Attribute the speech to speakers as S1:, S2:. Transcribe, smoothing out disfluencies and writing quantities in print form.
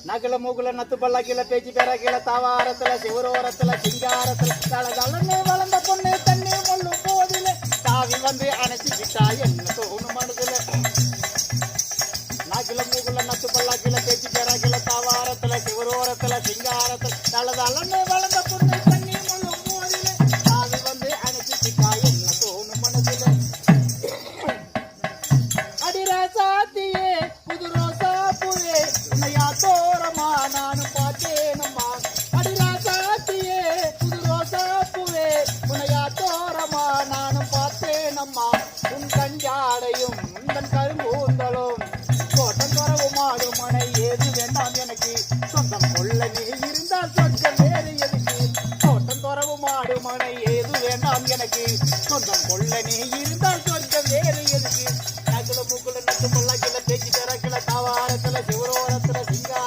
S1: நகல மூகுல நத்து பல்லாக்கில பேச்சு பேராக்கில தாவாரத்துல சிவரோரத்துல சிங்காரத்துல தலதலன்னு வளர்ந்த பொண்ணு தண்ணி முள்ளும் போதில தாவி வந்து அணைச்சிக்கிட்டா என்ன தோணும் மனதுல. நகல மூகுல நத்து பல்லாக்கில பேச்சு பேராக்கில தாவாரத்துல சிவரோரத்துல சிங்காரத்துல தலதலன்னு